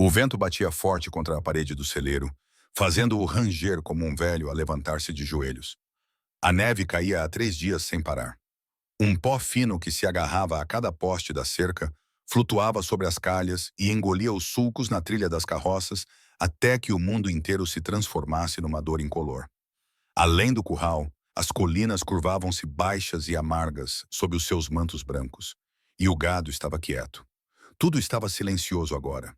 O vento batia forte contra a parede do celeiro, fazendo-o ranger como um velho a levantar-se de joelhos. A neve caía há 3 dias sem parar. Um pó fino que se agarrava a cada poste da cerca flutuava sobre as calhas e engolia os sulcos na trilha das carroças até que o mundo inteiro se transformasse numa dor incolor. Além do curral, as colinas curvavam-se baixas e amargas sob os seus mantos brancos, e o gado estava quieto. Tudo estava silencioso agora.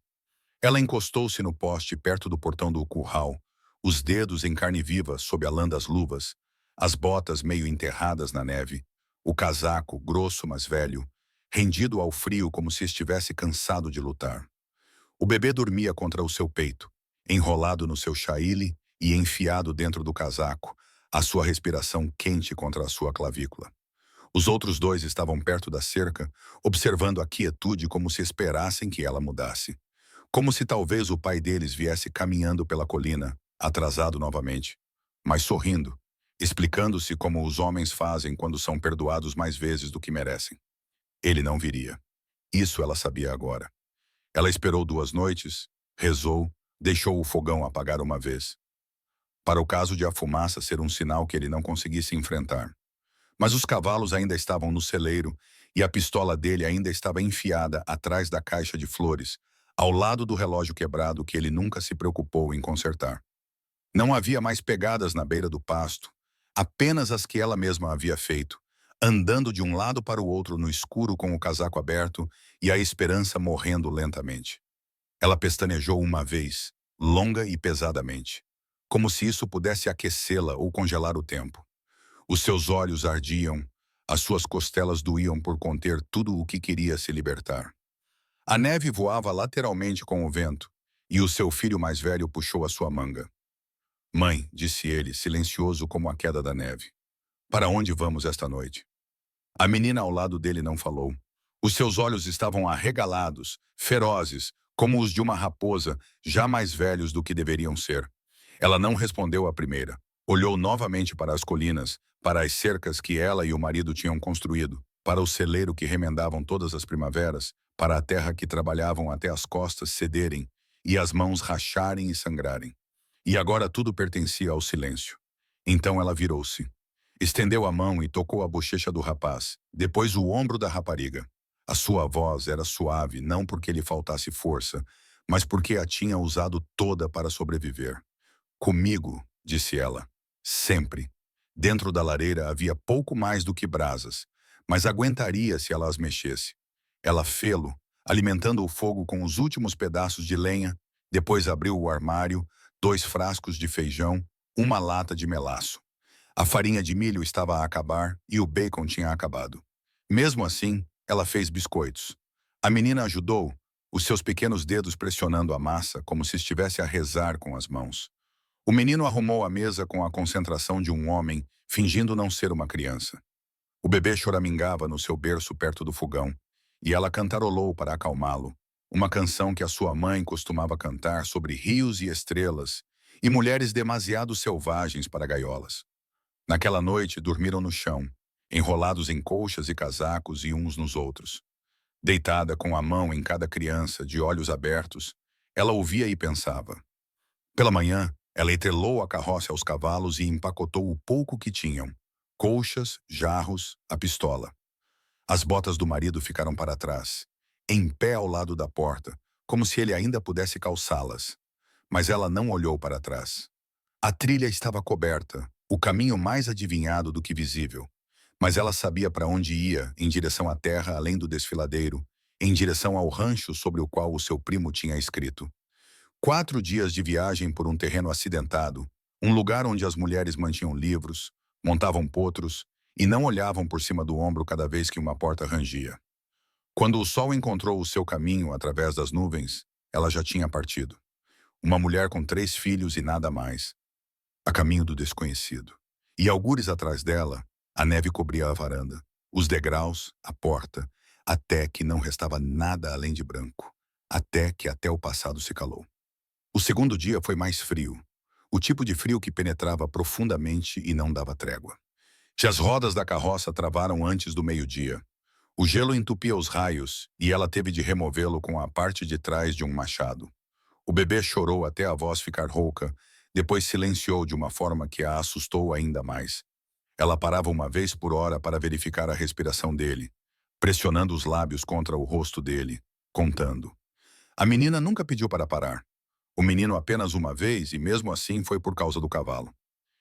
Ela encostou-se no poste perto do portão do curral, os dedos em carne viva sob a lã das luvas, as botas meio enterradas na neve, o casaco, grosso mas velho, rendido ao frio como se estivesse cansado de lutar. O bebê dormia contra o seu peito, enrolado no seu chaile e enfiado dentro do casaco, a sua respiração quente contra a sua clavícula. Os outros dois estavam perto da cerca, observando a quietude como se esperassem que ela mudasse. Como se talvez o pai deles viesse caminhando pela colina, atrasado novamente, mas sorrindo, explicando-se como os homens fazem quando são perdoados mais vezes do que merecem. Ele não viria. Isso ela sabia agora. Ela esperou 2 noites, rezou, deixou o fogão apagar uma vez, para o caso de a fumaça ser um sinal que ele não conseguisse enfrentar. Mas os cavalos ainda estavam no celeiro e a pistola dele ainda estava enfiada atrás da caixa de flores, ao lado do relógio quebrado que ele nunca se preocupou em consertar. Não havia mais pegadas na beira do pasto, apenas as que ela mesma havia feito, andando de um lado para o outro no escuro com o casaco aberto e a esperança morrendo lentamente. Ela pestanejou uma vez, longa e pesadamente, como se isso pudesse aquecê-la ou congelar o tempo. Os seus olhos ardiam, as suas costelas doíam por conter tudo o que queria se libertar. A neve voava lateralmente com o vento, e o seu filho mais velho puxou a sua manga. "Mãe", disse ele, silencioso como a queda da neve, "para onde vamos esta noite?" A menina ao lado dele não falou. Os seus olhos estavam arregalados, ferozes, como os de uma raposa, já mais velhos do que deveriam ser. Ela não respondeu à primeira. Olhou novamente para as colinas, para as cercas que ela e o marido tinham construído, para o celeiro que remendavam todas as primaveras, para a terra que trabalhavam até as costas cederem e as mãos racharem e sangrarem. E agora tudo pertencia ao silêncio. Então ela virou-se. Estendeu a mão e tocou a bochecha do rapaz, depois o ombro da rapariga. A sua voz era suave, não porque lhe faltasse força, mas porque a tinha usado toda para sobreviver. "Comigo", disse ela, "sempre." Dentro da lareira havia pouco mais do que brasas, mas aguentaria se ela as mexesse. Ela fê-lo, alimentando o fogo com os últimos pedaços de lenha, depois abriu o armário, 2 frascos de feijão, uma lata de melaço. A farinha de milho estava a acabar e o bacon tinha acabado. Mesmo assim, ela fez biscoitos. A menina ajudou, os seus pequenos dedos pressionando a massa como se estivesse a rezar com as mãos. O menino arrumou a mesa com a concentração de um homem, fingindo não ser uma criança. O bebê choramingava no seu berço perto do fogão, e ela cantarolou para acalmá-lo, uma canção que a sua mãe costumava cantar sobre rios e estrelas, e mulheres demasiado selvagens para gaiolas. Naquela noite, dormiram no chão, enrolados em colchas e casacos e uns nos outros. Deitada com a mão em cada criança, de olhos abertos, ela ouvia e pensava. Pela manhã, ela entrelou a carroça aos cavalos e empacotou o pouco que tinham: colchas, jarros, a pistola. As botas do marido ficaram para trás, em pé ao lado da porta, como se ele ainda pudesse calçá-las. Mas ela não olhou para trás. A trilha estava coberta, o caminho mais adivinhado do que visível. Mas ela sabia para onde ia, em direção à terra além do desfiladeiro, em direção ao rancho sobre o qual o seu primo tinha escrito. 4 dias de viagem por um terreno acidentado, um lugar onde as mulheres mantinham livros, montavam potros e não olhavam por cima do ombro cada vez que uma porta rangia. Quando o sol encontrou o seu caminho através das nuvens, ela já tinha partido. Uma mulher com 3 filhos e nada mais, a caminho do desconhecido. E algures atrás dela, a neve cobria a varanda, os degraus, a porta, até que não restava nada além de branco, até o passado se calou. O segundo dia foi mais frio, o tipo de frio que penetrava profundamente e não dava trégua. Já as rodas da carroça travaram antes do meio-dia. O gelo entupia os raios e ela teve de removê-lo com a parte de trás de um machado. O bebê chorou até a voz ficar rouca, depois silenciou de uma forma que a assustou ainda mais. Ela parava uma vez por hora para verificar a respiração dele, pressionando os lábios contra o rosto dele, contando. A menina nunca pediu para parar. O menino apenas uma vez e mesmo assim foi por causa do cavalo.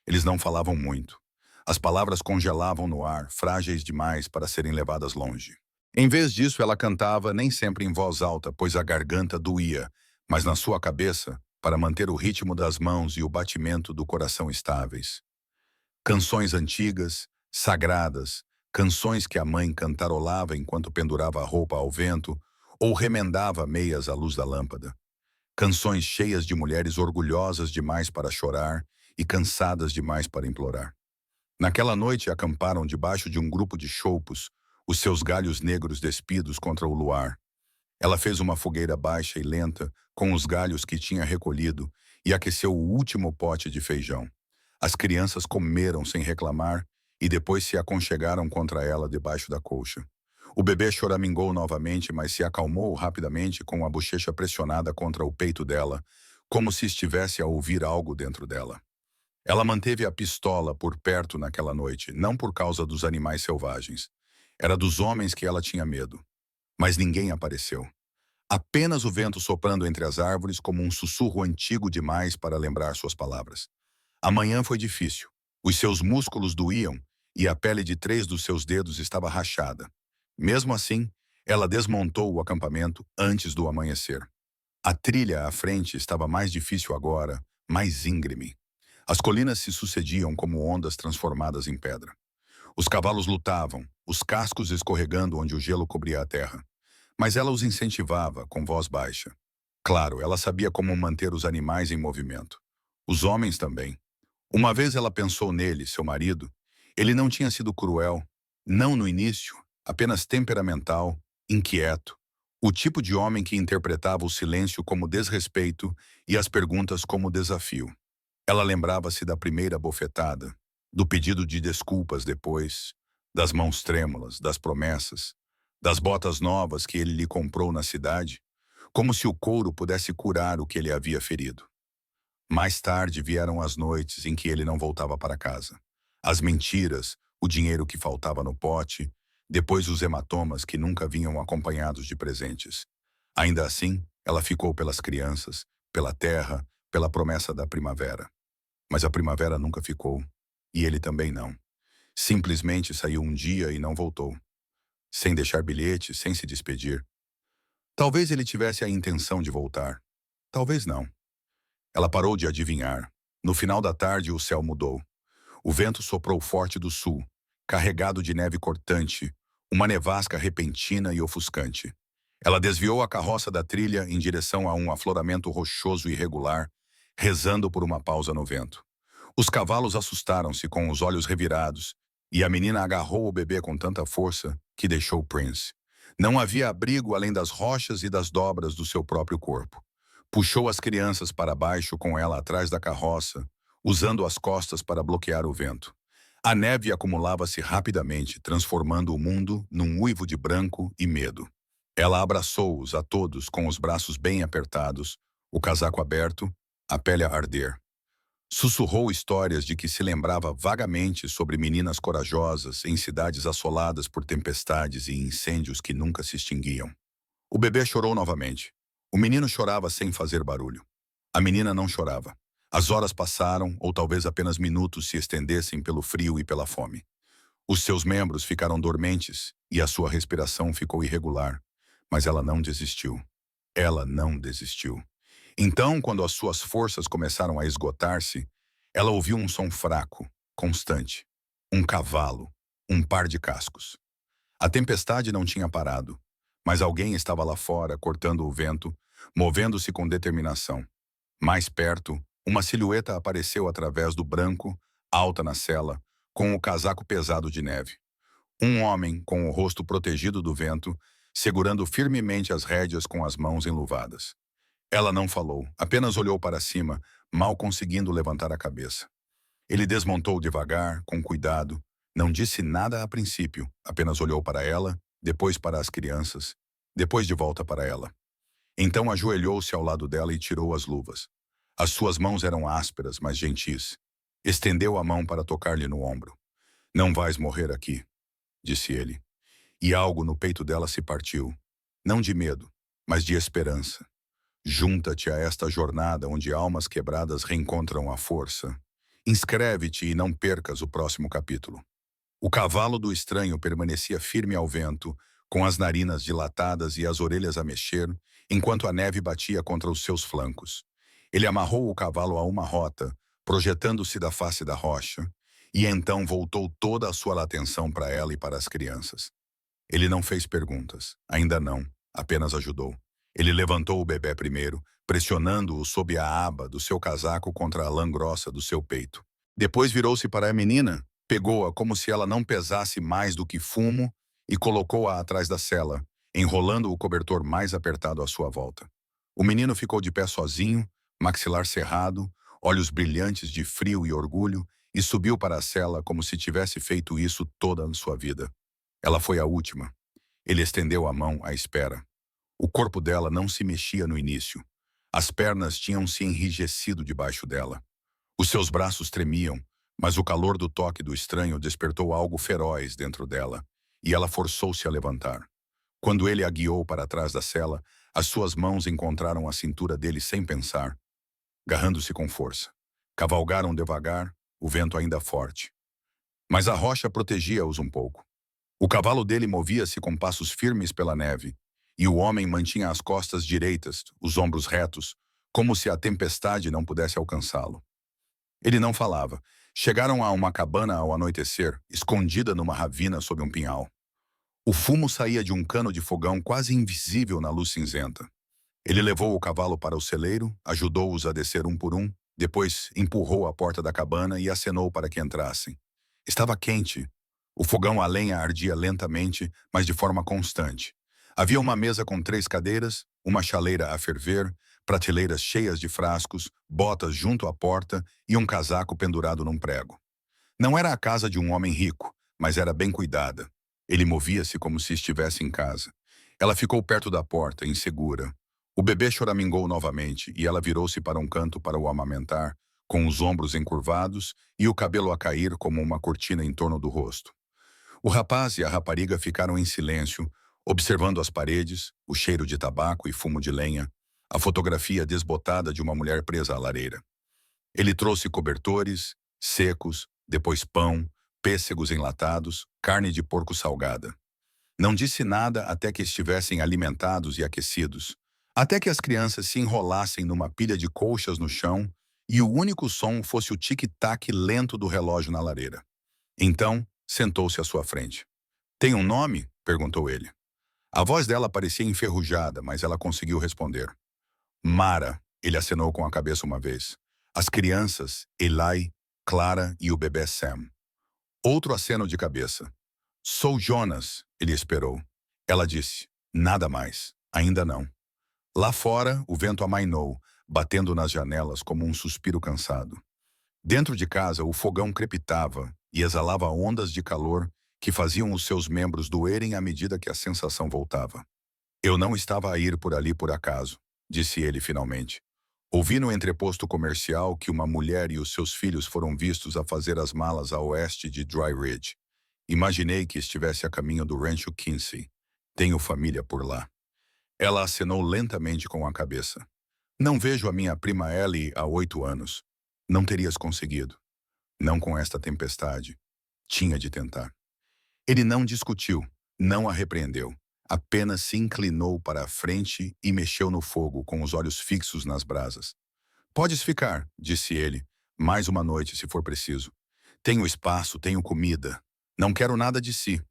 Eles não falavam muito. As palavras congelavam no ar, frágeis demais para serem levadas longe. Em vez disso, ela cantava nem sempre em voz alta, pois a garganta doía, mas na sua cabeça, para manter o ritmo das mãos e o batimento do coração estáveis. Canções antigas, sagradas, canções que a mãe cantarolava enquanto pendurava a roupa ao vento ou remendava meias à luz da lâmpada. Canções cheias de mulheres orgulhosas demais para chorar e cansadas demais para implorar. Naquela noite acamparam debaixo de um grupo de choupos, os seus galhos negros despidos contra o luar. Ela fez uma fogueira baixa e lenta, com os galhos que tinha recolhido, e aqueceu o último pote de feijão. As crianças comeram sem reclamar e depois se aconchegaram contra ela debaixo da colcha. O bebê choramingou novamente, mas se acalmou rapidamente com a bochecha pressionada contra o peito dela, como se estivesse a ouvir algo dentro dela. Ela manteve a pistola por perto naquela noite, não por causa dos animais selvagens. Era dos homens que ela tinha medo. Mas ninguém apareceu. Apenas o vento soprando entre as árvores como um sussurro antigo demais para lembrar suas palavras. A manhã foi difícil. Os seus músculos doíam e a pele de 3 dos seus dedos estava rachada. Mesmo assim, ela desmontou o acampamento antes do amanhecer. A trilha à frente estava mais difícil agora, mais íngreme. As colinas se sucediam como ondas transformadas em pedra. Os cavalos lutavam, os cascos escorregando onde o gelo cobria a terra. Mas ela os incentivava, com voz baixa. Claro, ela sabia como manter os animais em movimento. Os homens também. Uma vez ela pensou nele, seu marido. Ele não tinha sido cruel. Não no início, apenas temperamental, inquieto. O tipo de homem que interpretava o silêncio como desrespeito e as perguntas como desafio. Ela lembrava-se da primeira bofetada, do pedido de desculpas depois, das mãos trêmulas, das promessas, das botas novas que ele lhe comprou na cidade, como se o couro pudesse curar o que ele havia ferido. Mais tarde vieram as noites em que ele não voltava para casa. As mentiras, o dinheiro que faltava no pote, depois os hematomas que nunca vinham acompanhados de presentes. Ainda assim, ela ficou pelas crianças, pela terra, pela promessa da primavera. Mas a primavera nunca ficou, e ele também não. Simplesmente saiu um dia e não voltou. Sem deixar bilhete, sem se despedir. Talvez ele tivesse a intenção de voltar. Talvez não. Ela parou de adivinhar. No final da tarde, o céu mudou. O vento soprou forte do sul, carregado de neve cortante, uma nevasca repentina e ofuscante. Ela desviou a carroça da trilha em direção a um afloramento rochoso e irregular, rezando por uma pausa no vento. Os cavalos assustaram-se com os olhos revirados, e a menina agarrou o bebê com tanta força que deixou Prince. Não havia abrigo além das rochas e das dobras do seu próprio corpo. Puxou as crianças para baixo com ela atrás da carroça, usando as costas para bloquear o vento. A neve acumulava-se rapidamente, transformando o mundo num uivo de branco e medo. Ela abraçou-os a todos com os braços bem apertados, o casaco aberto, a pele a arder. Sussurrou histórias de que se lembrava vagamente sobre meninas corajosas em cidades assoladas por tempestades e incêndios que nunca se extinguiam. O bebê chorou novamente. O menino chorava sem fazer barulho. A menina não chorava. As horas passaram, ou talvez apenas minutos se estendessem pelo frio e pela fome. Os seus membros ficaram dormentes e a sua respiração ficou irregular. Mas ela não desistiu. Ela não desistiu. Então, quando as suas forças começaram a esgotar-se, ela ouviu um som fraco, constante. Um cavalo, um par de cascos. A tempestade não tinha parado, mas alguém estava lá fora, cortando o vento, movendo-se com determinação. Mais perto, uma silhueta apareceu através do branco, alta na cela, com o casaco pesado de neve. Um homem, com o rosto protegido do vento, segurando firmemente as rédeas com as mãos enluvadas. Ela não falou, apenas olhou para cima, mal conseguindo levantar a cabeça. Ele desmontou devagar, com cuidado, não disse nada a princípio, apenas olhou para ela, depois para as crianças, depois de volta para ela. Então ajoelhou-se ao lado dela e tirou as luvas. As suas mãos eram ásperas, mas gentis. Estendeu a mão para tocar-lhe no ombro. Não vais morrer aqui, disse ele. E algo no peito dela se partiu. Não de medo, mas de esperança. Junta-te a esta jornada onde almas quebradas reencontram a força. Inscreve-te e não percas o próximo capítulo. O cavalo do estranho permanecia firme ao vento, com as narinas dilatadas e as orelhas a mexer, enquanto a neve batia contra os seus flancos. Ele amarrou o cavalo a uma rota, projetando-se da face da rocha, e então voltou toda a sua atenção para ela e para as crianças. Ele não fez perguntas, ainda não, apenas ajudou. Ele levantou o bebê primeiro, pressionando-o sob a aba do seu casaco contra a lã grossa do seu peito. Depois virou-se para a menina, pegou-a como se ela não pesasse mais do que fumo e colocou-a atrás da cela, enrolando o cobertor mais apertado à sua volta. O menino ficou de pé sozinho, maxilar cerrado, olhos brilhantes de frio e orgulho, e subiu para a cela como se tivesse feito isso toda a sua vida. Ela foi a última. Ele estendeu a mão à espera. O corpo dela não se mexia no início. As pernas tinham se enrijecido debaixo dela. Os seus braços tremiam, mas o calor do toque do estranho despertou algo feroz dentro dela, e ela forçou-se a levantar. Quando ele a guiou para trás da cela, as suas mãos encontraram a cintura dele sem pensar, garrando-se com força. Cavalgaram devagar, o vento ainda forte. Mas a rocha protegia-os um pouco. O cavalo dele movia-se com passos firmes pela neve, e o homem mantinha as costas direitas, os ombros retos, como se a tempestade não pudesse alcançá-lo. Ele não falava. Chegaram a uma cabana ao anoitecer, escondida numa ravina sob um pinhal. O fumo saía de um cano de fogão quase invisível na luz cinzenta. Ele levou o cavalo para o celeiro, ajudou-os a descer um por um, depois empurrou a porta da cabana e acenou para que entrassem. Estava quente. O fogão a lenha ardia lentamente, mas de forma constante. Havia uma mesa com 3 cadeiras, uma chaleira a ferver, prateleiras cheias de frascos, botas junto à porta e um casaco pendurado num prego. Não era a casa de um homem rico, mas era bem cuidada. Ele movia-se como se estivesse em casa. Ela ficou perto da porta, insegura. O bebê choramingou novamente e ela virou-se para um canto para o amamentar, com os ombros encurvados e o cabelo a cair como uma cortina em torno do rosto. O rapaz e a rapariga ficaram em silêncio, observando as paredes, o cheiro de tabaco e fumo de lenha, a fotografia desbotada de uma mulher presa à lareira. Ele trouxe cobertores, secos, depois pão, pêssegos enlatados, carne de porco salgada. Não disse nada até que estivessem alimentados e aquecidos, até que as crianças se enrolassem numa pilha de colchas no chão e o único som fosse o tic-tac lento do relógio na lareira. Então, sentou-se à sua frente. "Tem um nome?" perguntou ele. A voz dela parecia enferrujada, mas ela conseguiu responder. "Mara", ele acenou com a cabeça uma vez. As crianças, Eli, Clara e o bebê Sam. Outro aceno de cabeça. "Sou Jonas", ele esperou. Ela disse, "Nada mais, ainda não." Lá fora, o vento amainou, batendo nas janelas como um suspiro cansado. Dentro de casa, o fogão crepitava e exalava ondas de calor que faziam os seus membros doerem à medida que a sensação voltava. "Eu não estava a ir por ali por acaso", disse ele finalmente. "Ouvi no entreposto comercial que uma mulher e os seus filhos foram vistos a fazer as malas a oeste de Dry Ridge. Imaginei que estivesse a caminho do Rancho Quincy. Tenho família por lá." Ela acenou lentamente com a cabeça. "Não vejo a minha prima Ellie há 8 anos. Não terias conseguido. Não com esta tempestade. Tinha de tentar." Ele não discutiu, não a repreendeu. Apenas se inclinou para a frente e mexeu no fogo, com os olhos fixos nas brasas. "Podes ficar", disse ele. "Mais uma noite, se for preciso. Tenho espaço, tenho comida. Não quero nada de si."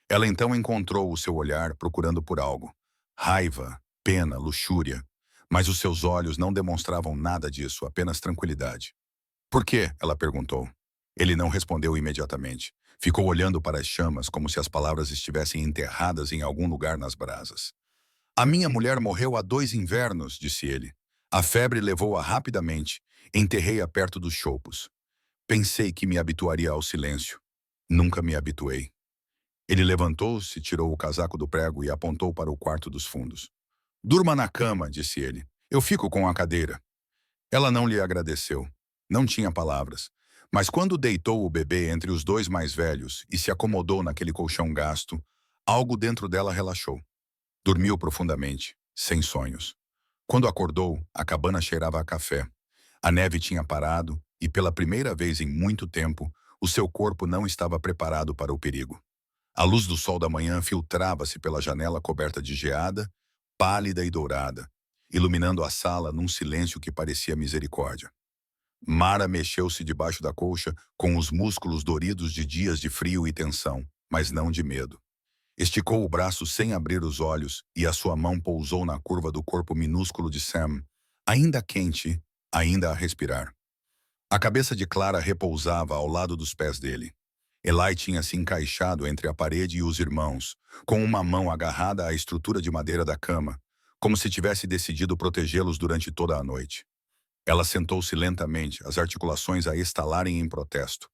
Ela então encontrou o seu olhar procurando por algo. Raiva, pena, luxúria. Mas os seus olhos não demonstravam nada disso, apenas tranquilidade. "Por quê?" ela perguntou. Ele não respondeu imediatamente. Ficou olhando para as chamas como se as palavras estivessem enterradas em algum lugar nas brasas. "A minha mulher morreu há 2 invernos", disse ele. "A febre levou-a rapidamente. Enterrei-a perto dos choupos. Pensei que me habituaria ao silêncio. Nunca me habituei." Ele levantou-se, tirou o casaco do prego e apontou para o quarto dos fundos. Durma na cama, disse ele. Eu fico com a cadeira. Ela não lhe agradeceu. Não tinha palavras. Mas quando deitou o bebê entre os dois mais velhos e se acomodou naquele colchão gasto, algo dentro dela relaxou. Dormiu profundamente, sem sonhos. Quando acordou, a cabana cheirava a café. A neve tinha parado e, pela primeira vez em muito tempo, o seu corpo não estava preparado para o perigo. A luz do sol da manhã filtrava-se pela janela coberta de geada, pálida e dourada, iluminando a sala num silêncio que parecia misericórdia. Mara mexeu-se debaixo da colcha com os músculos doridos de dias de frio e tensão, mas não de medo. Esticou o braço sem abrir os olhos e a sua mão pousou na curva do corpo minúsculo de Sam, ainda quente, ainda a respirar. A cabeça de Clara repousava ao lado dos pés dele. Eli tinha se encaixado entre a parede e os irmãos, com uma mão agarrada à estrutura de madeira da cama, como se tivesse decidido protegê-los durante toda a noite. Ela sentou-se lentamente, as articulações a estalarem em protesto.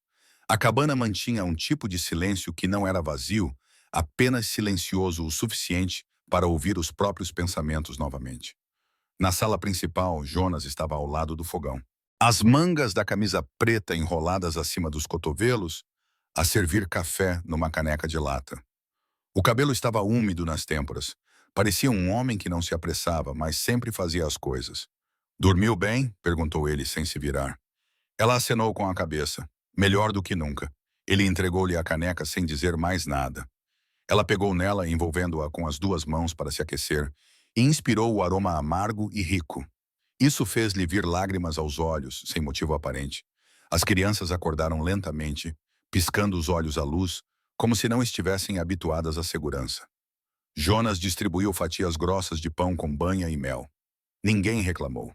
A cabana mantinha um tipo de silêncio que não era vazio, apenas silencioso o suficiente para ouvir os próprios pensamentos novamente. Na sala principal, Jonas estava ao lado do fogão. As mangas da camisa preta enroladas acima dos cotovelos, a servir café numa caneca de lata. O cabelo estava úmido nas têmporas. Parecia um homem que não se apressava, mas sempre fazia as coisas. Dormiu bem? Perguntou ele, sem se virar. Ela acenou com a cabeça. Melhor do que nunca. Ele entregou-lhe a caneca sem dizer mais nada. Ela pegou nela, envolvendo-a com as duas mãos para se aquecer, e inspirou o aroma amargo e rico. Isso fez-lhe vir lágrimas aos olhos, sem motivo aparente. As crianças acordaram lentamente, piscando os olhos à luz, como se não estivessem habituadas à segurança. Jonas distribuiu fatias grossas de pão com banha e mel. Ninguém reclamou.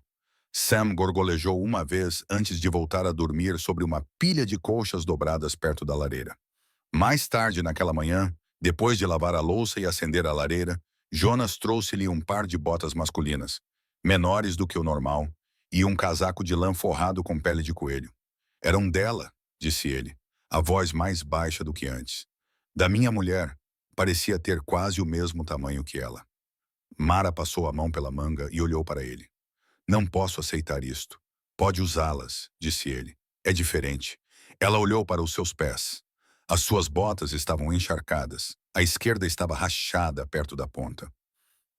Sam gorgolejou uma vez antes de voltar a dormir sobre uma pilha de colchas dobradas perto da lareira. Mais tarde naquela manhã, depois de lavar a louça e acender a lareira, Jonas trouxe-lhe um par de botas masculinas, menores do que o normal, e um casaco de lã forrado com pele de coelho. Eram dela, disse ele, a voz mais baixa do que antes. Da minha mulher, parecia ter quase o mesmo tamanho que ela. Mara passou a mão pela manga e olhou para ele. Não posso aceitar isto. Pode usá-las, disse ele. É diferente. Ela olhou para os seus pés. As suas botas estavam encharcadas. A esquerda estava rachada perto da ponta.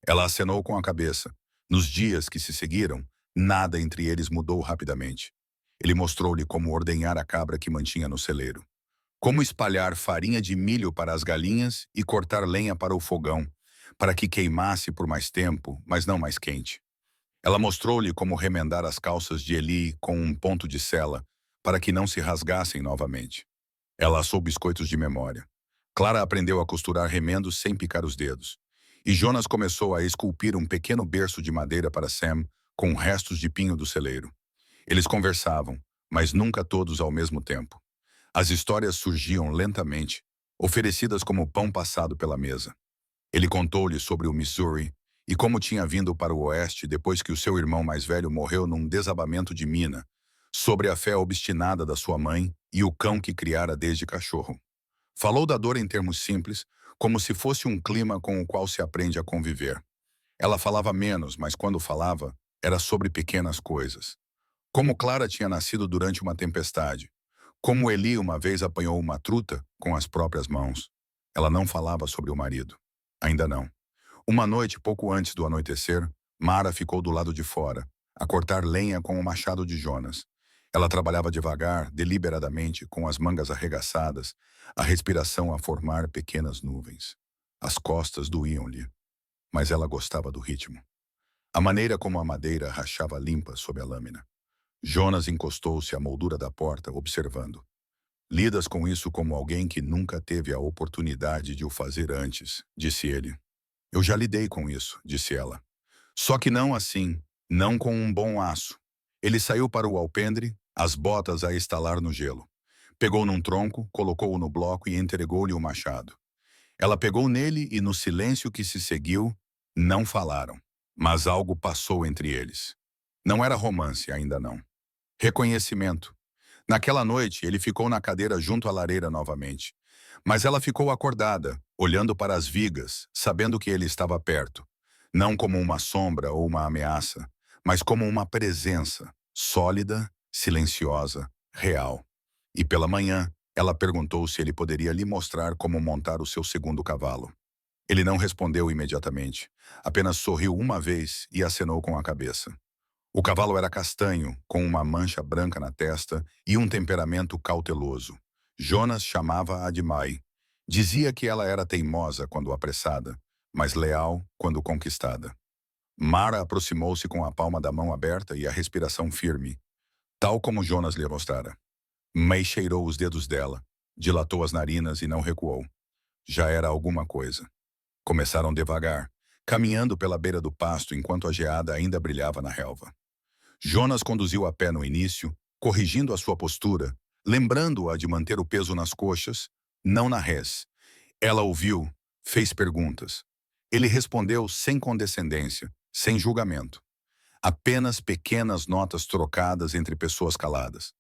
Ela acenou com a cabeça. Nos dias que se seguiram, nada entre eles mudou rapidamente. Ele mostrou-lhe como ordenhar a cabra que mantinha no celeiro. Como espalhar farinha de milho para as galinhas e cortar lenha para o fogão, para que queimasse por mais tempo, mas não mais quente. Ela mostrou-lhe como remendar as calças de Eli com um ponto de sela, para que não se rasgassem novamente. Ela assou biscoitos de memória. Clara aprendeu a costurar remendos sem picar os dedos. E Jonas começou a esculpir um pequeno berço de madeira para Sam, com restos de pinho do celeiro. Eles conversavam, mas nunca todos ao mesmo tempo. As histórias surgiam lentamente, oferecidas como pão passado pela mesa. Ele contou-lhe sobre o Missouri e como tinha vindo para o oeste depois que o seu irmão mais velho morreu num desabamento de mina, sobre a fé obstinada da sua mãe e o cão que criara desde cachorro. Falou da dor em termos simples, como se fosse um clima com o qual se aprende a conviver. Ela falava menos, mas quando falava, era sobre pequenas coisas. Como Clara tinha nascido durante uma tempestade. Como Eli uma vez apanhou uma truta com as próprias mãos. Ela não falava sobre o marido. Ainda não. Uma noite, pouco antes do anoitecer, Mara ficou do lado de fora, a cortar lenha com o machado de Jonas. Ela trabalhava devagar, deliberadamente, com as mangas arregaçadas, a respiração a formar pequenas nuvens. As costas doíam-lhe, mas ela gostava do ritmo. A maneira como a madeira rachava limpa sob a lâmina. Jonas encostou-se à moldura da porta, observando. Lidas com isso como alguém que nunca teve a oportunidade de o fazer antes, disse ele. Eu já lidei com isso, disse ela. Só que não assim, não com um bom aço. Ele saiu para o alpendre, as botas a estalar no gelo. Pegou num tronco, colocou-o no bloco e entregou-lhe o machado. Ela pegou nele e no silêncio que se seguiu, não falaram. Mas algo passou entre eles. Não era romance, ainda não. Reconhecimento. Naquela noite, ele ficou na cadeira junto à lareira novamente. Mas ela ficou acordada, olhando para as vigas, sabendo que ele estava perto. Não como uma sombra ou uma ameaça, mas como uma presença, sólida, silenciosa, real. E pela manhã, ela perguntou se ele poderia lhe mostrar como montar o seu segundo cavalo. Ele não respondeu imediatamente, apenas sorriu uma vez e acenou com a cabeça. O cavalo era castanho, com uma mancha branca na testa e um temperamento cauteloso. Jonas chamava-a de Mai. Dizia que ela era teimosa quando apressada, mas leal quando conquistada. Mara aproximou-se com a palma da mão aberta e a respiração firme, tal como Jonas lhe mostrara. Mai cheirou os dedos dela, dilatou as narinas e não recuou. Já era alguma coisa. Começaram devagar, caminhando pela beira do pasto enquanto a geada ainda brilhava na relva. Jonas conduziu a pé no início, corrigindo a sua postura, lembrando-a de manter o peso nas coxas, não na res. Ela ouviu, fez perguntas. Ele respondeu sem condescendência, sem julgamento. Apenas pequenas notas trocadas entre pessoas caladas.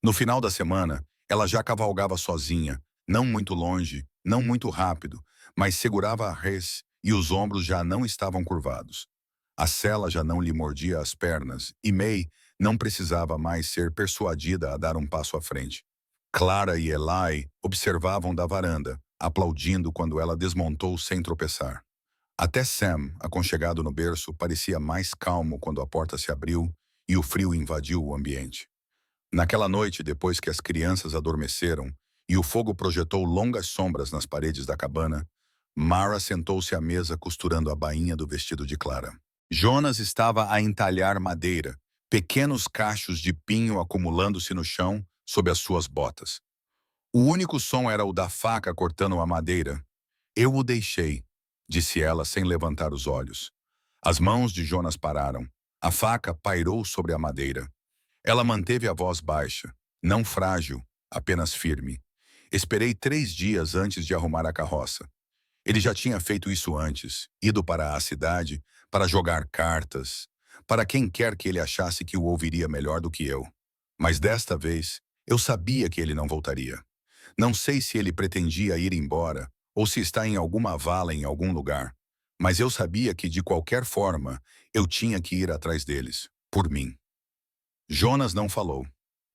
No final da semana, ela já cavalgava sozinha, não muito longe, não muito rápido, mas segurava a res e os ombros já não estavam curvados. A sela já não lhe mordia as pernas e May não precisava mais ser persuadida a dar um passo à frente. Clara e Eli observavam da varanda, aplaudindo quando ela desmontou sem tropeçar. Até Sam, aconchegado no berço, parecia mais calmo quando a porta se abriu e o frio invadiu o ambiente. Naquela noite, depois que as crianças adormeceram e o fogo projetou longas sombras nas paredes da cabana, Mara sentou-se à mesa costurando a bainha do vestido de Clara. Jonas estava a entalhar madeira, pequenos cachos de pinho acumulando-se no chão sob as suas botas. O único som era o da faca cortando a madeira. Eu o deixei, disse ela sem levantar os olhos. As mãos de Jonas pararam. A faca pairou sobre a madeira. Ela manteve a voz baixa, não frágil, apenas firme. Esperei 3 dias antes de arrumar a carroça. Ele já tinha feito isso antes, ido para a cidade, para jogar cartas, para quem quer que ele achasse que o ouviria melhor do que eu. Mas desta vez, eu sabia que ele não voltaria. Não sei se ele pretendia ir embora, ou se está em alguma vala em algum lugar, mas eu sabia que, de qualquer forma, eu tinha que ir atrás deles, por mim. Jonas não falou.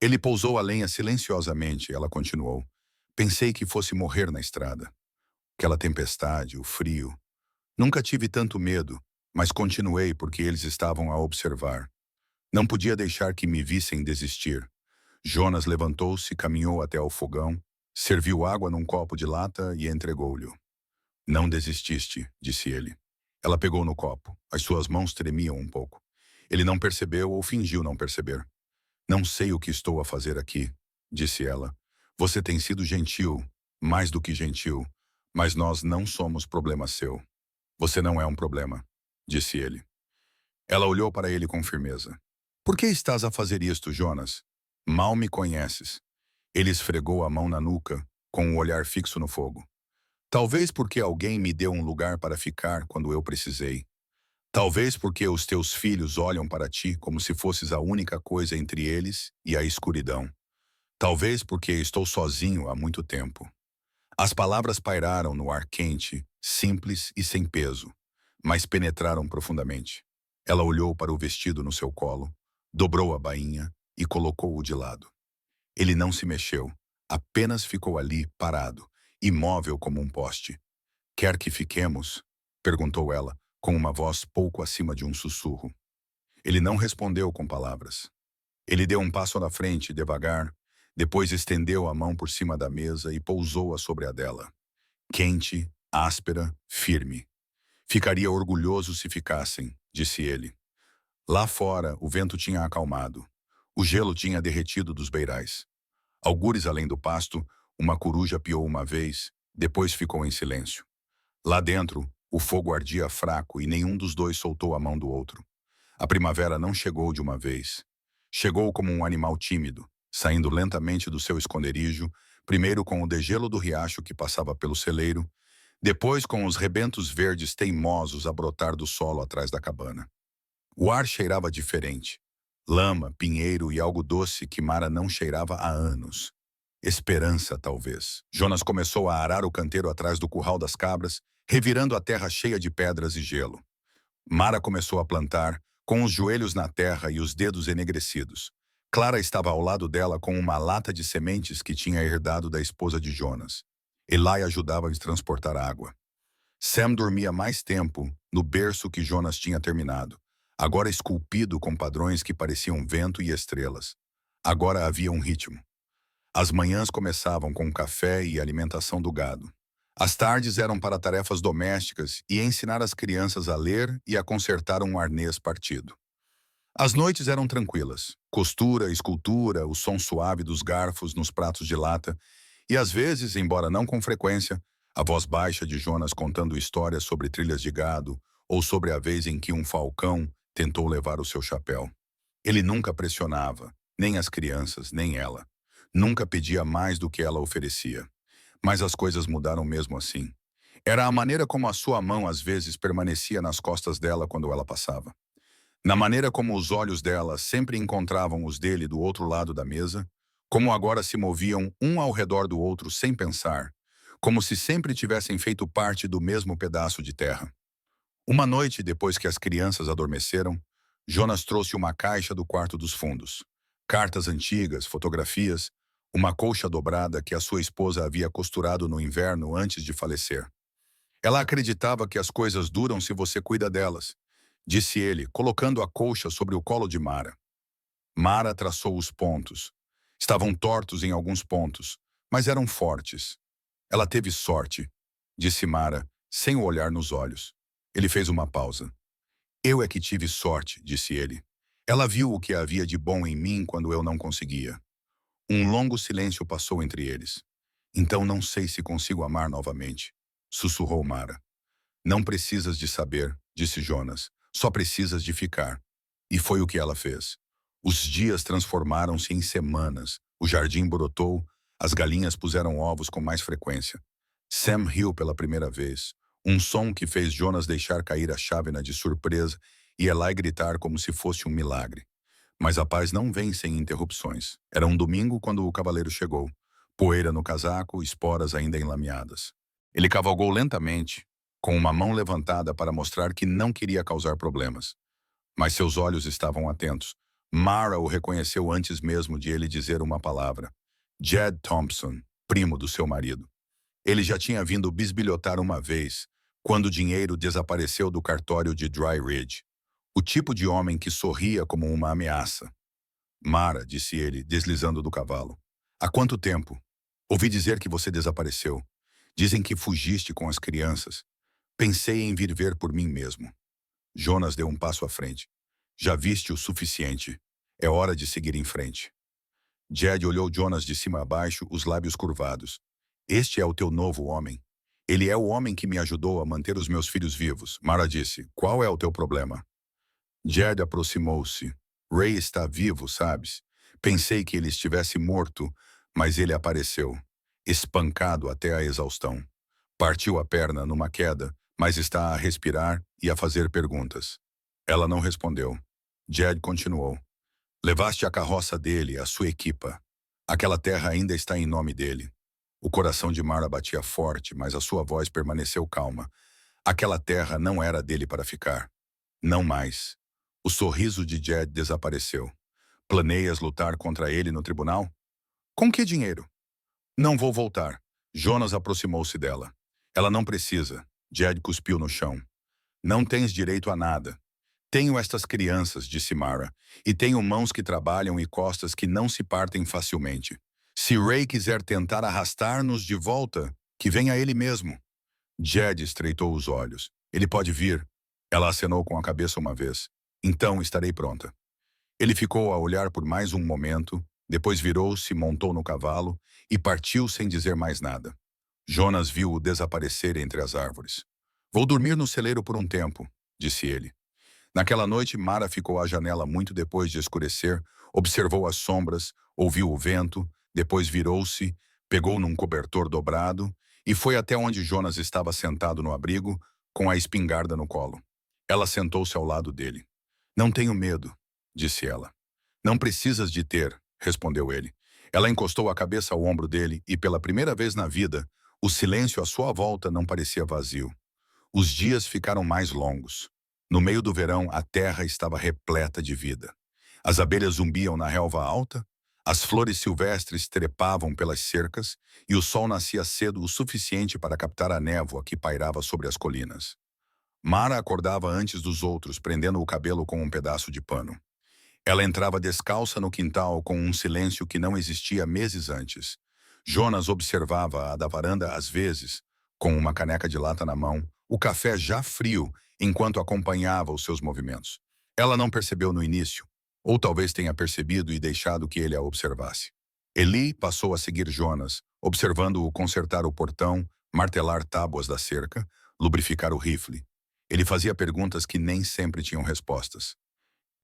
Ele pousou a lenha silenciosamente, ela continuou. Pensei que fosse morrer na estrada. Aquela tempestade, o frio. Nunca tive tanto medo, mas continuei porque eles estavam a observar. Não podia deixar que me vissem desistir. Jonas levantou-se, caminhou até ao fogão, serviu água num copo de lata e entregou-lhe. Não desististe, disse ele. Ela pegou no copo. As suas mãos tremiam um pouco. Ele não percebeu ou fingiu não perceber. Não sei o que estou a fazer aqui, disse ela. Você tem sido gentil, mais do que gentil, mas nós não somos problema seu. Você não é um problema, disse ele. Ela olhou para ele com firmeza. Por que estás a fazer isto, Jonas? Mal me conheces. Ele esfregou a mão na nuca, com o olhar fixo no fogo. Talvez porque alguém me deu um lugar para ficar quando eu precisei. Talvez porque os teus filhos olham para ti como se fosses a única coisa entre eles e a escuridão. Talvez porque estou sozinho há muito tempo. As palavras pairaram no ar quente, simples e sem peso, mas penetraram profundamente. Ela olhou para o vestido no seu colo, dobrou a bainha e colocou-o de lado. Ele não se mexeu, apenas ficou ali, parado, imóvel como um poste. Quer que fiquemos? Perguntou ela, com uma voz pouco acima de um sussurro. Ele não respondeu com palavras. Ele deu um passo na frente, devagar, depois estendeu a mão por cima da mesa e pousou-a sobre a dela. Quente, áspera, firme. Ficaria orgulhoso se ficassem, disse ele. Lá fora, o vento tinha acalmado. O gelo tinha derretido dos beirais. Algures além do pasto, uma coruja piou uma vez, depois ficou em silêncio. Lá dentro, o fogo ardia fraco e nenhum dos dois soltou a mão do outro. A primavera não chegou de uma vez. Chegou como um animal tímido, saindo lentamente do seu esconderijo, primeiro com o degelo do riacho que passava pelo celeiro, depois com os rebentos verdes teimosos a brotar do solo atrás da cabana. O ar cheirava diferente. Lama, pinheiro e algo doce que Mara não cheirava há anos. Esperança, talvez. Jonas começou a arar o canteiro atrás do curral das cabras, revirando a terra cheia de pedras e gelo. Mara começou a plantar, com os joelhos na terra e os dedos enegrecidos. Clara estava ao lado dela com uma lata de sementes que tinha herdado da esposa de Jonas. Eli ajudava a transportar água. Sam dormia mais tempo no berço que Jonas tinha terminado, agora esculpido com padrões que pareciam vento e estrelas. Agora havia um ritmo. As manhãs começavam com café e alimentação do gado. As tardes eram para tarefas domésticas e ensinar as crianças a ler e a consertar um arnês partido. As noites eram tranquilas. Costura, escultura, o som suave dos garfos nos pratos de lata e, às vezes, embora não com frequência, a voz baixa de Jonas contando histórias sobre trilhas de gado ou sobre a vez em que um falcão tentou levar o seu chapéu. Ele nunca pressionava, nem as crianças, nem ela. Nunca pedia mais do que ela oferecia. Mas as coisas mudaram mesmo assim. Era a maneira como a sua mão às vezes permanecia nas costas dela quando ela passava. Na maneira como os olhos dela sempre encontravam os dele do outro lado da mesa, como agora se moviam um ao redor do outro sem pensar, como se sempre tivessem feito parte do mesmo pedaço de terra. Uma noite, depois que as crianças adormeceram, Jonas trouxe uma caixa do quarto dos fundos. Cartas antigas, fotografias, uma colcha dobrada que a sua esposa havia costurado no inverno antes de falecer. Ela acreditava que as coisas duram se você cuida delas, disse ele, colocando a colcha sobre o colo de Mara. Mara traçou os pontos. Estavam tortos em alguns pontos, mas eram fortes. Ela teve sorte, disse Mara, sem o olhar nos olhos. Ele fez uma pausa. Eu é que tive sorte, disse ele. Ela viu o que havia de bom em mim quando eu não conseguia. Um longo silêncio passou entre eles. Então não sei se consigo amar novamente, sussurrou Mara. Não precisas de saber, disse Jonas. Só precisas de ficar. E foi o que ela fez. Os dias transformaram-se em semanas. O jardim brotou, as galinhas puseram ovos com mais frequência. Sam riu pela primeira vez. Um som que fez Jonas deixar cair a chávena de surpresa e Eli gritar como se fosse um milagre. Mas a paz não vem sem interrupções. Era um domingo quando o cavaleiro chegou. Poeira no casaco, esporas ainda enlameadas. Ele cavalgou lentamente, com uma mão levantada para mostrar que não queria causar problemas. Mas seus olhos estavam atentos. Mara o reconheceu antes mesmo de ele dizer uma palavra. Jed Thompson, primo do seu marido. Ele já tinha vindo bisbilhotar uma vez, quando o dinheiro desapareceu do cartório de Dry Ridge. O tipo de homem que sorria como uma ameaça. Mara, disse ele, deslizando do cavalo. Há quanto tempo? Ouvi dizer que você desapareceu. Dizem que fugiste com as crianças. Pensei em vir ver por mim mesmo. Jonas deu um passo à frente. Já viste o suficiente. É hora de seguir em frente. Jed olhou Jonas de cima a baixo, os lábios curvados. Este é o teu novo homem. Ele é o homem que me ajudou a manter os meus filhos vivos. Mara disse, qual é o teu problema? Jed aproximou-se. Ray está vivo, sabes? Pensei que ele estivesse morto, mas ele apareceu, espancado até a exaustão. Partiu a perna numa queda, mas está a respirar e a fazer perguntas. Ela não respondeu. Jed continuou. Levaste a carroça dele, a sua equipa. Aquela terra ainda está em nome dele. O coração de Mara batia forte, mas a sua voz permaneceu calma. Aquela terra não era dele para ficar. Não mais. O sorriso de Jed desapareceu. Planeias lutar contra ele no tribunal? Com que dinheiro? Não vou voltar. Jonas aproximou-se dela. Ela não precisa. Jed cuspiu no chão. Não tens direito a nada. Tenho estas crianças, disse Mara, e tenho mãos que trabalham e costas que não se partem facilmente. Se Ray quiser tentar arrastar-nos de volta, que venha ele mesmo. Jed estreitou os olhos. Ele pode vir. Ela acenou com a cabeça uma vez. Então estarei pronta. Ele ficou a olhar por mais um momento, depois virou-se, montou no cavalo e partiu sem dizer mais nada. Jonas viu-o desaparecer entre as árvores. Vou dormir no celeiro por um tempo, disse ele. Naquela noite, Mara ficou à janela muito depois de escurecer, observou as sombras, ouviu o vento, depois virou-se, pegou num cobertor dobrado e foi até onde Jonas estava sentado no abrigo, com a espingarda no colo. Ela sentou-se ao lado dele. Não tenho medo, disse ela. Não precisas de ter, respondeu ele. Ela encostou a cabeça ao ombro dele e, pela primeira vez na vida, o silêncio à sua volta não parecia vazio. Os dias ficaram mais longos. No meio do verão, a terra estava repleta de vida. As abelhas zumbiam na relva alta, as flores silvestres trepavam pelas cercas e o sol nascia cedo o suficiente para captar a névoa que pairava sobre as colinas. Mara acordava antes dos outros, prendendo o cabelo com um pedaço de pano. Ela entrava descalça no quintal com um silêncio que não existia meses antes. Jonas observava-a da varanda às vezes, com uma caneca de lata na mão, o café já frio, enquanto acompanhava os seus movimentos. Ela não percebeu no início, ou talvez tenha percebido e deixado que ele a observasse. Eli passou a seguir Jonas, observando-o consertar o portão, martelar tábuas da cerca, lubrificar o rifle. Ele fazia perguntas que nem sempre tinham respostas.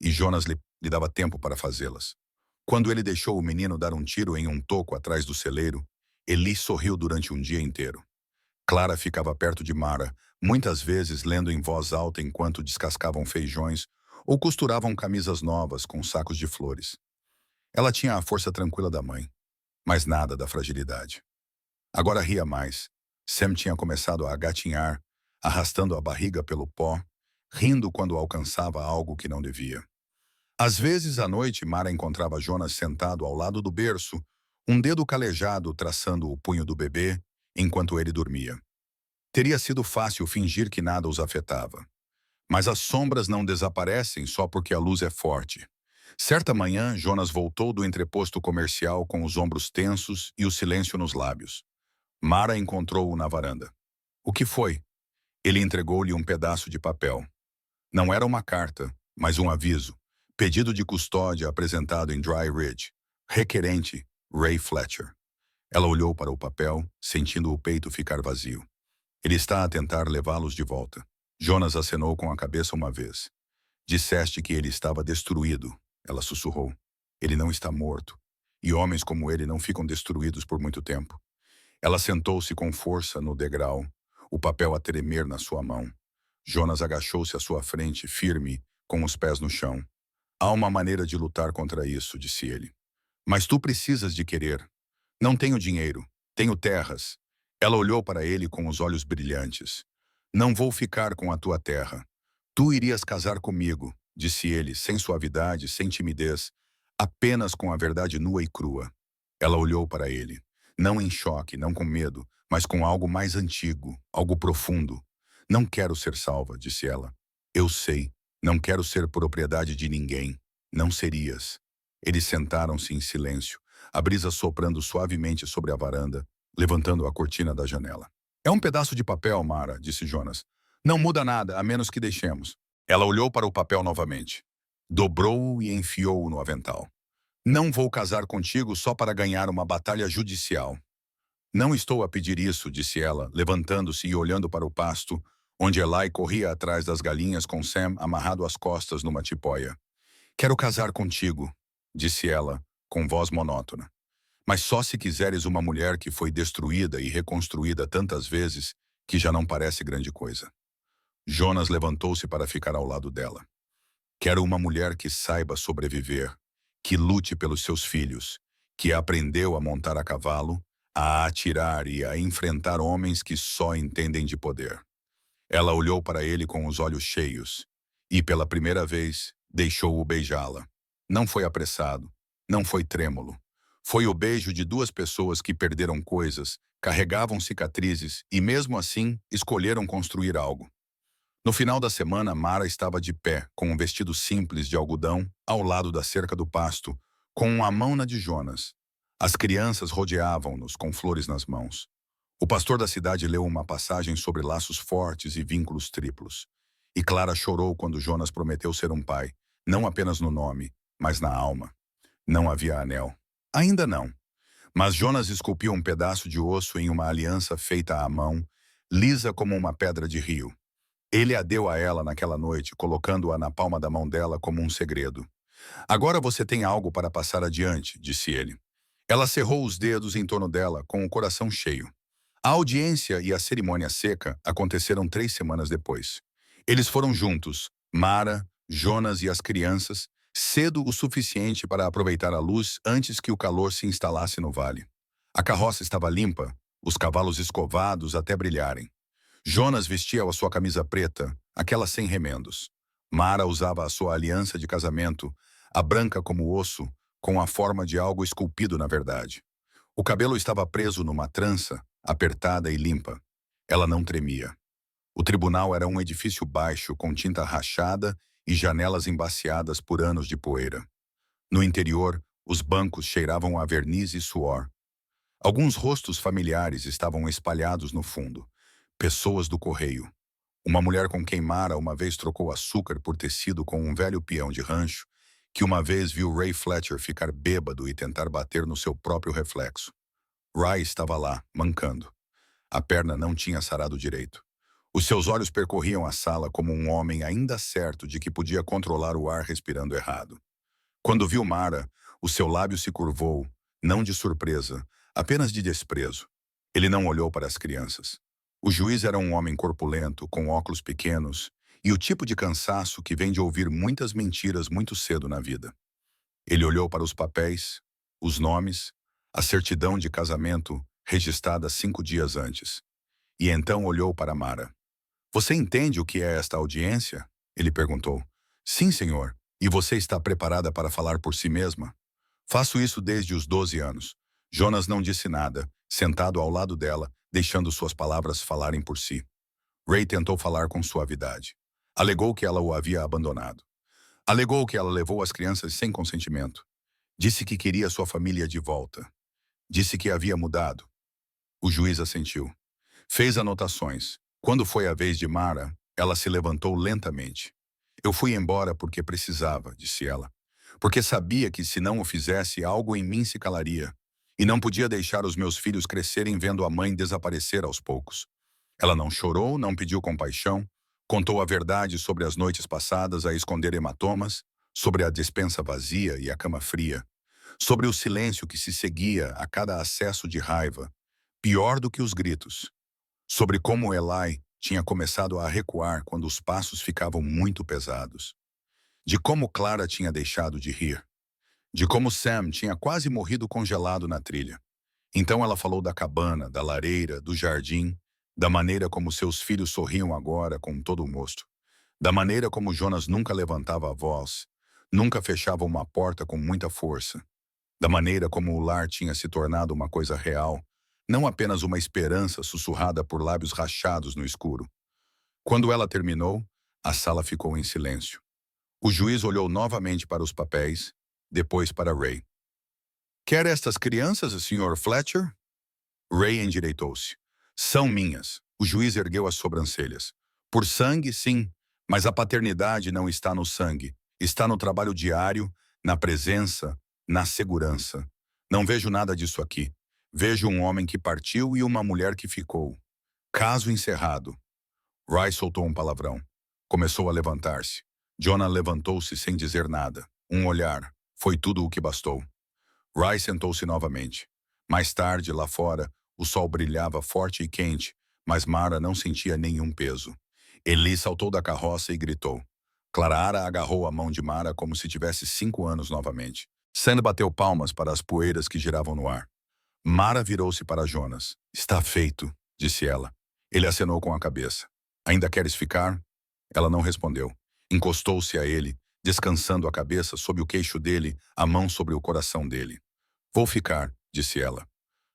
E Jonas lhe dava tempo para fazê-las. Quando ele deixou o menino dar um tiro em um toco atrás do celeiro, Eli sorriu durante um dia inteiro. Clara ficava perto de Mara, muitas vezes lendo em voz alta enquanto descascavam feijões ou costuravam camisas novas com sacos de flores. Ela tinha a força tranquila da mãe, mas nada da fragilidade. Agora ria mais. Sam tinha começado a gatinhar, arrastando a barriga pelo pó, rindo quando alcançava algo que não devia. Às vezes, à noite, Mara encontrava Jonas sentado ao lado do berço, um dedo calejado traçando o punho do bebê, enquanto ele dormia. Teria sido fácil fingir que nada os afetava. Mas as sombras não desaparecem só porque a luz é forte. Certa manhã, Jonas voltou do entreposto comercial com os ombros tensos e o silêncio nos lábios. Mara encontrou-o na varanda. O que foi? Ele entregou-lhe um pedaço de papel. Não era uma carta, mas um aviso. Pedido de custódia apresentado em Dry Ridge. Requerente, Ray Fletcher. Ela olhou para o papel, sentindo o peito ficar vazio. Ele está a tentar levá-los de volta. Jonas acenou com a cabeça uma vez. Disseste que ele estava destruído, ela sussurrou. Ele não está morto. E homens como ele não ficam destruídos por muito tempo. Ela sentou-se com força no degrau, o papel a tremer na sua mão. Jonas agachou-se à sua frente, firme, com os pés no chão. Há uma maneira de lutar contra isso, disse ele. Mas tu precisas de querer. Não tenho dinheiro, tenho terras. Ela olhou para ele com os olhos brilhantes. Não vou ficar com a tua terra. Tu irias casar comigo, disse ele, sem suavidade, sem timidez, apenas com a verdade nua e crua. Ela olhou para ele, não em choque, não com medo, mas com algo mais antigo, algo profundo. Não quero ser salva, disse ela. Eu sei, não quero ser propriedade de ninguém. Não serias. Eles sentaram-se em silêncio, a brisa soprando suavemente sobre a varanda, levantando a cortina da janela. É um pedaço de papel, Mara, disse Jonas. Não muda nada, a menos que deixemos. Ela olhou para o papel novamente. Dobrou-o e enfiou-o no avental. Não vou casar contigo só para ganhar uma batalha judicial. Não estou a pedir isso, disse ela, levantando-se e olhando para o pasto, onde Eli corria atrás das galinhas com Sam amarrado às costas numa tipóia. Quero casar contigo, disse ela, com voz monótona. Mas só se quiseres uma mulher que foi destruída e reconstruída tantas vezes que já não parece grande coisa. Jonas levantou-se para ficar ao lado dela. Quero uma mulher que saiba sobreviver, que lute pelos seus filhos, que aprendeu a montar a cavalo, a atirar e a enfrentar homens que só entendem de poder. Ela olhou para ele com os olhos cheios e, pela primeira vez, deixou-o beijá-la. Não foi apressado, não foi trêmulo. Foi o beijo de duas pessoas que perderam coisas, carregavam cicatrizes e, mesmo assim, escolheram construir algo. No final da semana, Mara estava de pé, com um vestido simples de algodão, ao lado da cerca do pasto, com a mão na de Jonas. As crianças rodeavam-nos com flores nas mãos. O pastor da cidade leu uma passagem sobre laços fortes e vínculos triplos. E Clara chorou quando Jonas prometeu ser um pai, não apenas no nome, mas na alma. Não havia anel. Ainda não. Mas Jonas esculpiu um pedaço de osso em uma aliança feita à mão, lisa como uma pedra de rio. Ele a deu a ela naquela noite, colocando-a na palma da mão dela como um segredo. Agora você tem algo para passar adiante, disse ele. Ela cerrou os dedos em torno dela, com o coração cheio. A audiência e a cerimônia seca aconteceram 3 semanas depois. Eles foram juntos, Mara, Jonas e as crianças, cedo o suficiente para aproveitar a luz antes que o calor se instalasse no vale. A carroça estava limpa, os cavalos escovados até brilharem. Jonas vestia a sua camisa preta, aquela sem remendos. Mara usava a sua aliança de casamento, a branca como osso, com a forma de algo esculpido na verdade. O cabelo estava preso numa trança, apertada e limpa. Ela não tremia. O tribunal era um edifício baixo, com tinta rachada e janelas embaciadas por anos de poeira. No interior, os bancos cheiravam a verniz e suor. Alguns rostos familiares estavam espalhados no fundo. Pessoas do correio. Uma mulher com quem Mara uma vez trocou açúcar por tecido com um velho peão de rancho, que uma vez viu Ray Fletcher ficar bêbado e tentar bater no seu próprio reflexo. Ray estava lá, mancando. A perna não tinha sarado direito. Os seus olhos percorriam a sala como um homem ainda certo de que podia controlar o ar respirando errado. Quando viu Mara, o seu lábio se curvou, não de surpresa, apenas de desprezo. Ele não olhou para as crianças. O juiz era um homem corpulento, com óculos pequenos, e o tipo de cansaço que vem de ouvir muitas mentiras muito cedo na vida. Ele olhou para os papéis, os nomes, a certidão de casamento registrada 5 dias antes. E então olhou para Mara. "Você entende o que é esta audiência?" Ele perguntou. "Sim, senhor. E você está preparada para falar por si mesma?" "Faço isso desde os 12 anos." Jonas não disse nada, sentado ao lado dela, deixando suas palavras falarem por si. Ray tentou falar com suavidade. Alegou que ela o havia abandonado. Alegou que ela levou as crianças sem consentimento. Disse que queria sua família de volta. Disse que havia mudado. O juiz assentiu. Fez anotações. Quando foi a vez de Mara, ela se levantou lentamente. "Eu fui embora porque precisava", disse ela. "Porque sabia que se não o fizesse, algo em mim se calaria. E não podia deixar os meus filhos crescerem vendo a mãe desaparecer aos poucos." Ela não chorou, não pediu compaixão, contou a verdade sobre as noites passadas a esconder hematomas, sobre a despensa vazia e a cama fria, sobre o silêncio que se seguia a cada acesso de raiva, pior do que os gritos, sobre como Eli tinha começado a recuar quando os passos ficavam muito pesados, de como Clara tinha deixado de rir, de como Sam tinha quase morrido congelado na trilha. Então ela falou da cabana, da lareira, do jardim, da maneira como seus filhos sorriam agora com todo o mosto, da maneira como Jonas nunca levantava a voz, nunca fechava uma porta com muita força, da maneira como o lar tinha se tornado uma coisa real, não apenas uma esperança sussurrada por lábios rachados no escuro. Quando ela terminou, a sala ficou em silêncio. O juiz olhou novamente para os papéis, depois para Ray. "Quer estas crianças, Sr. Fletcher?" Ray endireitou-se. "São minhas." O juiz ergueu as sobrancelhas. "Por sangue, sim, mas a paternidade não está no sangue. Está no trabalho diário, na presença, na segurança. Não vejo nada disso aqui. Vejo um homem que partiu e uma mulher que ficou. Caso encerrado." Ray soltou um palavrão. Começou a levantar-se. Jonah levantou-se sem dizer nada. Um olhar. Foi tudo o que bastou. Ray sentou-se novamente. Mais tarde, lá fora, o sol brilhava forte e quente, mas Mara não sentia nenhum peso. Eli saltou da carroça e gritou. Clara agarrou a mão de Mara como se tivesse 5 anos novamente. Sam bateu palmas para as poeiras que giravam no ar. Mara virou-se para Jonas. "Está feito", disse ela. Ele acenou com a cabeça. "Ainda queres ficar?" Ela não respondeu. Encostou-se a ele, descansando a cabeça sob o queixo dele, a mão sobre o coração dele. "Vou ficar", disse ela.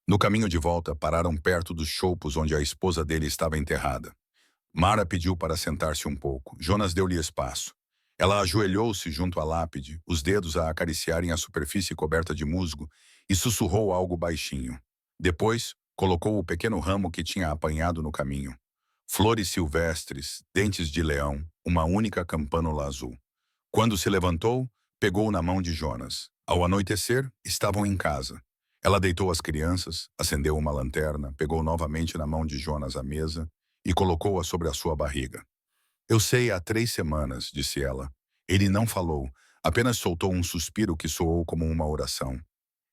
No caminho de volta, pararam perto dos choupos onde a esposa dele estava enterrada. Mara pediu para sentar-se um pouco. Jonas deu-lhe espaço. Ela ajoelhou-se junto à lápide, os dedos a acariciarem a superfície coberta de musgo, e sussurrou algo baixinho. Depois, colocou o pequeno ramo que tinha apanhado no caminho. Flores silvestres, dentes de leão, uma única campânula azul. Quando se levantou, pegou na mão de Jonas. Ao anoitecer, estavam em casa. Ela deitou as crianças, acendeu uma lanterna, pegou novamente na mão de Jonas a mesa e colocou-a sobre a sua barriga. "Eu sei há 3 semanas", disse ela. Ele não falou, apenas soltou um suspiro que soou como uma oração.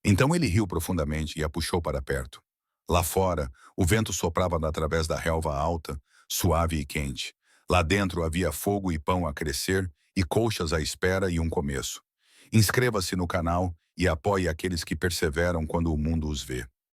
Então ele riu profundamente e a puxou para perto. Lá fora, o vento soprava através da relva alta, suave e quente. Lá dentro havia fogo e pão a crescer, e colchas à espera e um começo. Inscreva-se no canal e apoie aqueles que perseveram quando o mundo os vê.